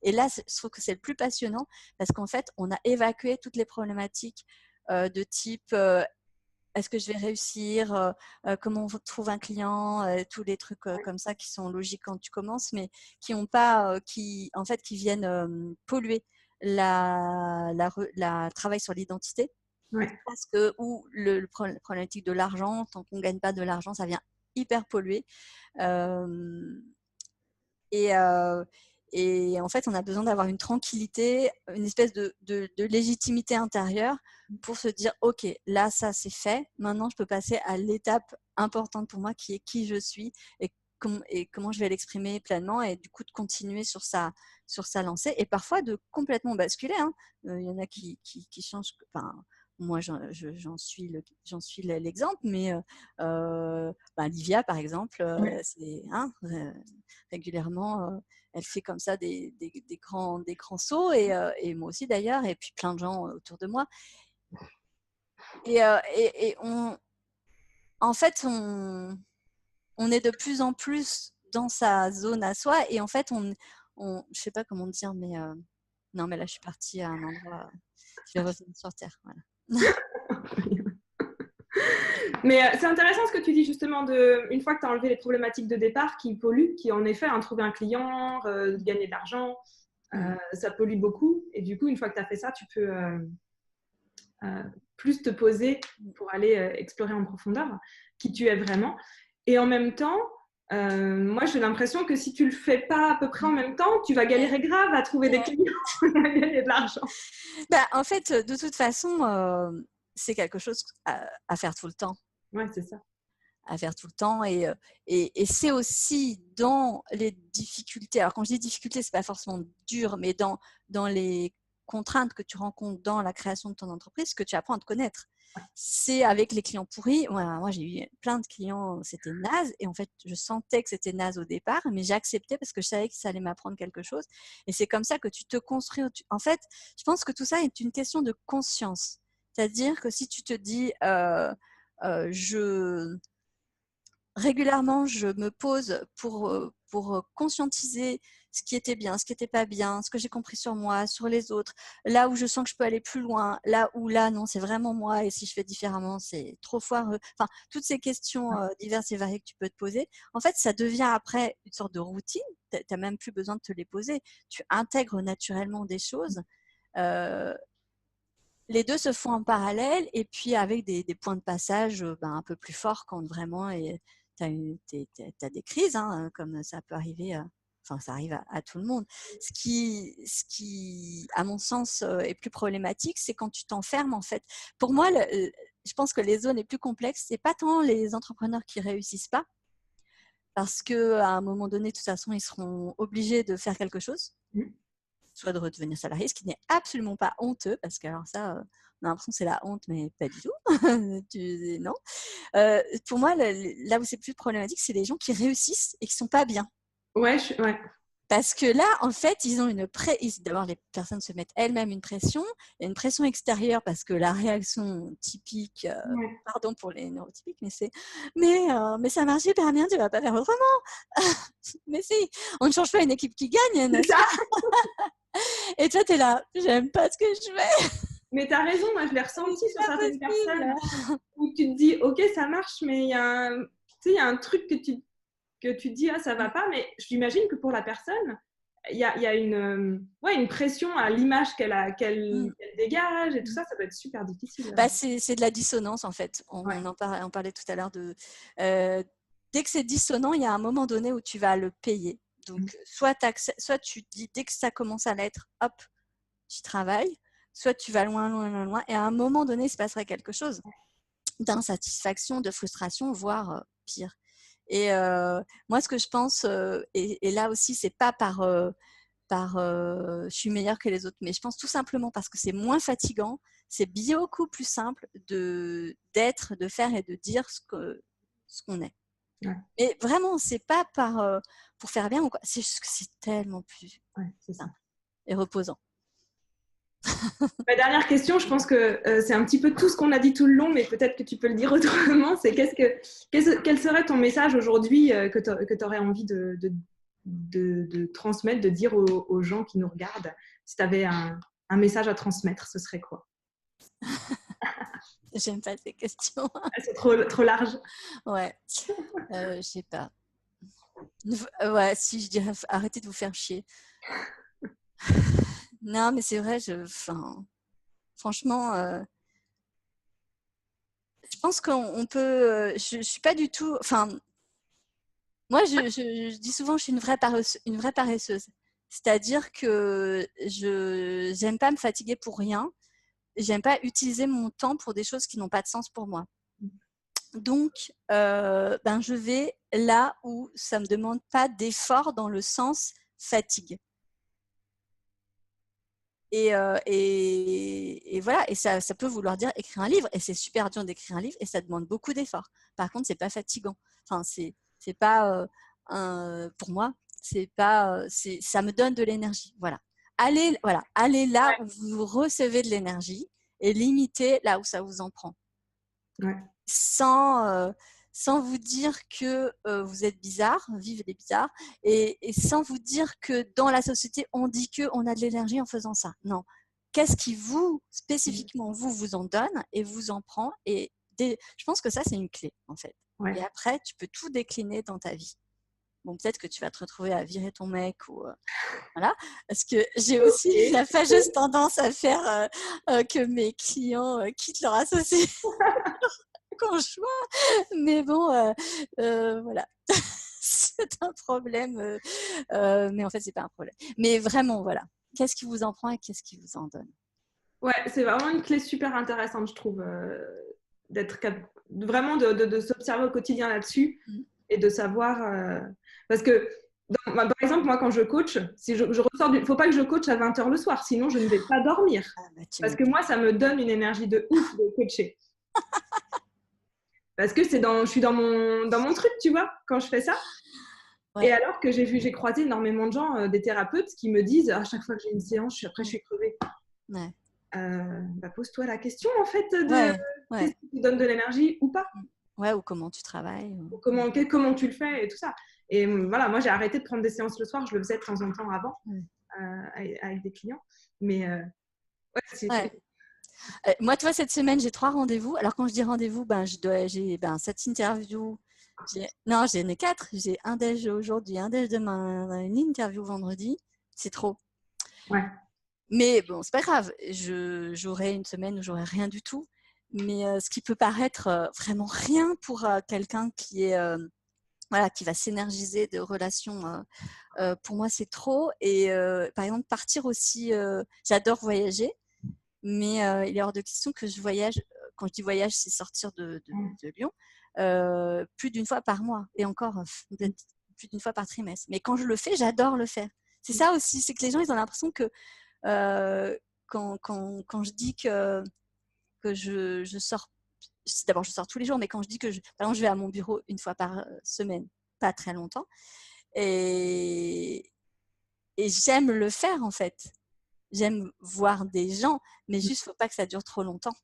Et là, je trouve que c'est le plus passionnant parce qu'en fait, on a évacué toutes les problématiques de type est-ce que je vais réussir, comment on trouve un client, tous les trucs comme ça qui sont logiques quand tu commences, mais qui ont pas, qui en fait qui viennent polluer la travail sur l'identité. Ouais. Parce que ou le problématique de l'argent, tant qu'on gagne pas de l'argent, ça vient hyper polluer. Euh, et, euh, et en fait, on a besoin d'avoir une tranquillité, une espèce de légitimité intérieure pour se dire, OK, là, ça, c'est fait. Maintenant, je peux passer à l'étape importante pour moi qui est qui je suis et comment je vais l'exprimer pleinement et du coup, de continuer sur sa lancée et parfois de complètement basculer. Hein. Il y en a qui changent. Enfin, moi, j'en suis l'exemple, mais Livia, par exemple, c'est régulièrement, elle fait comme ça des grands sauts et moi aussi d'ailleurs, et puis plein de gens autour de moi. Et en fait, on est de plus en plus dans sa zone à soi et en fait, je sais pas comment dire, mais non, mais là, je suis partie à un endroit, je vais revenir sur Terre. Voilà. Mais c'est intéressant ce que tu dis justement une fois que tu as enlevé les problématiques de départ qui polluent, qui en effet, trouver un client, gagner de l'argent, ça pollue beaucoup. Et du coup, une fois que tu as fait ça, tu peux plus te poser pour aller explorer en profondeur qui tu es vraiment. Et en même temps, moi, j'ai l'impression que si tu le fais pas à peu près en même temps, tu vas galérer grave à trouver des clients, à gagner de l'argent. En fait, de toute façon, c'est quelque chose à faire tout le temps. Ouais, c'est ça. À faire tout le temps et c'est aussi dans les difficultés. Alors quand je dis difficultés, c'est pas forcément dur, mais dans les contraintes que tu rencontres dans la création de ton entreprise que tu apprends à te connaître. C'est avec les clients pourris. Moi, j'ai eu plein de clients, c'était naze. Et en fait, je sentais que c'était naze au départ, mais j'acceptais parce que je savais que ça allait m'apprendre quelque chose. Et c'est comme ça que tu te construis. En fait, je pense que tout ça est une question de conscience. C'est-à-dire que si tu te dis, régulièrement, je me pose pour conscientiser ce qui était bien, ce qui n'était pas bien, ce que j'ai compris sur moi, sur les autres, là où je sens que je peux aller plus loin, là où là, non, c'est vraiment moi, et si je fais différemment, c'est trop foireux. Enfin, toutes ces questions diverses et variées que tu peux te poser, en fait, ça devient après une sorte de routine. Tu n'as même plus besoin de te les poser. Tu intègres naturellement des choses. Les deux se font en parallèle et puis avec des points de passage un peu plus forts quand vraiment tu as des crises, hein, comme ça peut arriver, enfin ça arrive à tout le monde. Ce qui, à mon sens, est plus problématique, c'est quand tu t'enfermes en fait. Pour moi, je pense que les zones les plus complexes, c'est pas tant les entrepreneurs qui réussissent pas, parce qu'à un moment donné, de toute façon, ils seront obligés de faire quelque chose. Soit de redevenir salarié, ce qui n'est absolument pas honteux, parce que alors ça, on a l'impression que c'est la honte, mais pas du tout. Non. Pour moi, là où c'est plus problématique, c'est les gens qui réussissent et qui ne sont pas bien. Ouais. Parce que là, en fait, ils ont d'abord, les personnes se mettent elles-mêmes une pression. Il y a une pression extérieure parce que la réaction typique, pardon pour les neurotypiques, mais ça marche hyper bien, tu vas pas faire autrement. Mais si, on ne change pas une équipe qui gagne, n'est-ce pas? Et toi, tu es là, j'aime pas ce que je fais. Mais tu as raison, moi je l'ai ressenti sur certaines personnes où tu te dis, ok, ça marche, mais il y a un truc que tu te dis, ah, ça va pas, mais j'imagine que pour la personne, il y a une pression à l'image qu'elle dégage et tout ça, ça peut être super difficile. C'est de la dissonance en fait. On parlait tout à l'heure de... dès que c'est dissonant, il y a un moment donné où tu vas le payer. Donc, soit tu te dis, dès que ça commence à l'être, hop, tu travailles. Soit tu vas loin, loin, loin, loin. Et à un moment donné, il se passerait quelque chose d'insatisfaction, de frustration, voire pire. Et moi, ce que je pense, et là aussi, c'est pas par je suis meilleure que les autres, mais je pense tout simplement parce que c'est moins fatigant, c'est beaucoup plus simple d'être, de faire et de dire ce qu'on est. Ouais. Et vraiment, c'est pas pour faire bien ou quoi, c'est juste que c'est tellement plus simple et reposant. Ma dernière question, je pense que c'est un petit peu tout ce qu'on a dit tout le long, mais peut-être que tu peux le dire autrement. C'est quel serait ton message aujourd'hui que tu aurais envie de transmettre, de dire aux gens qui nous regardent? Si tu avais un message à transmettre, ce serait quoi? J'aime pas ces questions. C'est trop large. Ouais, je sais pas. Ouais, si je dirais arrêtez de vous faire chier. Non, mais c'est vrai, franchement, je pense qu'on peut. Je suis pas du tout. Enfin, moi, je dis souvent, je suis une vraie paresseuse. C'est-à-dire que je j'aime pas me fatiguer pour rien. J'aime pas utiliser mon temps pour des choses qui n'ont pas de sens pour moi. Donc, ben, je vais là où ça me demande pas d'effort dans le sens fatigue. Et voilà, et ça peut vouloir dire écrire un livre, et c'est super dur d'écrire un livre, et ça demande beaucoup d'efforts. Par contre, c'est pas fatigant. Enfin, c'est pas pour moi, c'est pas, ça me donne de l'énergie. Voilà, allez là où vous recevez de l'énergie et limitez là où ça vous en prend. Ouais. Sans vous dire que vous êtes bizarre, vivez des bizarres, et sans vous dire que dans la société, on dit qu'on a de l'énergie en faisant ça. Non. Qu'est-ce qui vous, spécifiquement, vous en donne et vous en prend, et je pense que ça, c'est une clé, en fait. Ouais. Et après, tu peux tout décliner dans ta vie. Bon, peut-être que tu vas te retrouver à virer ton mec ou voilà, parce que j'ai aussi la fâcheuse tendance à faire que mes clients quittent leur associé conjoint, mais bon, voilà, c'est un problème, mais en fait, c'est pas un problème. Mais vraiment, voilà, qu'est-ce qui vous en prend et qu'est-ce qui vous en donne? Ouais, c'est vraiment une clé super intéressante, je trouve, vraiment de s'observer au quotidien là-dessus et de savoir. Parce que, par exemple, moi, quand je coach, si je ressors il ne faut pas que je coach à 20h le soir, sinon je ne vais pas dormir. Ah, bah, Parce que moi, ça me donne une énergie de ouf de coacher. Parce que je suis dans mon truc, tu vois, quand je fais ça. ouais. Et alors que j'ai croisé énormément de gens, des thérapeutes, qui me disent à chaque fois que j'ai une séance, après, je suis crevée. Ouais. Bah, pose-toi la question, en fait, de Ouais. qu'est-ce qui te donne de l'énergie ou pas, Ouais, ou comment tu travailles. ou comment tu le fais et tout ça. Et voilà, moi, j'ai arrêté de prendre des séances le soir, je le faisais de temps en temps avant, avec des clients. Mais ouais, Ouais. Moi, tu vois, cette semaine, j'ai 3 rendez-vous. Alors, quand je dis rendez-vous, ben, j'ai cette interview. Non, j'en ai 4. J'ai un déj aujourd'hui, un déj demain, une interview vendredi. C'est trop. Ouais. Mais bon, c'est pas grave. J'aurai une semaine où j'aurai rien du tout. Mais ce qui peut paraître vraiment rien pour quelqu'un qui est voilà, qui va s'énergiser de relations, pour moi, c'est trop. Et par exemple, partir aussi. J'adore voyager. Mais il est hors de question que je voyage. Quand je dis voyage, c'est sortir de Lyon plus d'une fois par mois, et encore peut-être plus d'une fois par trimestre. Mais quand je le fais, j'adore le faire. C'est ça aussi, c'est que les gens, ils ont l'impression que quand je dis que je sors, d'abord je sors tous les jours, mais quand je dis que par exemple, je vais à mon bureau une fois par semaine, pas très longtemps, et j'aime le faire en fait. J'aime voir des gens, mais juste, faut pas que ça dure trop longtemps.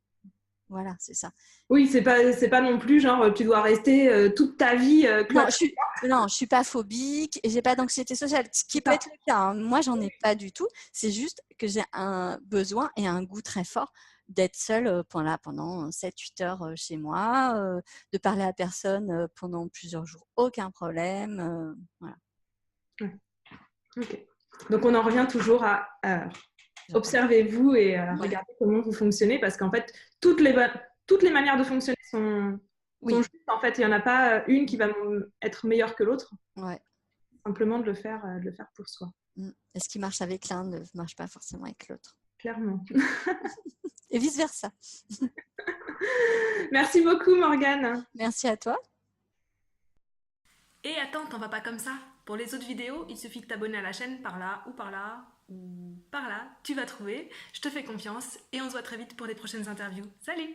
Voilà, c'est ça. Oui, c'est pas non plus genre tu dois rester toute ta vie Non, cloîtrée. je suis pas phobique et j'ai pas d'anxiété sociale, ce qui peut être le cas, hein. Moi, j'en ai pas du tout. C'est juste que j'ai un besoin et un goût très fort d'être seule pendant 7-8 heures chez moi, de parler à personne pendant plusieurs jours, aucun problème. Voilà. Ouais. Ok. Donc, on en revient toujours à observez-vous et regardez comment vous fonctionnez, parce qu'en fait, toutes les manières de fonctionner sont Oui. justes. En fait, il n'y en a pas une qui va être meilleure que l'autre. Ouais. Simplement de le faire pour soi. Et ce qui marche avec l'un ne marche pas forcément avec l'autre. Clairement. Et vice-versa. Merci beaucoup, Morgane. Merci à toi. Et attends, t'en vas pas comme ça. Pour les autres vidéos, il suffit de t'abonner à la chaîne par là ou par là ou par là. Tu vas trouver. Je te fais confiance et on se voit très vite pour les prochaines interviews. Salut!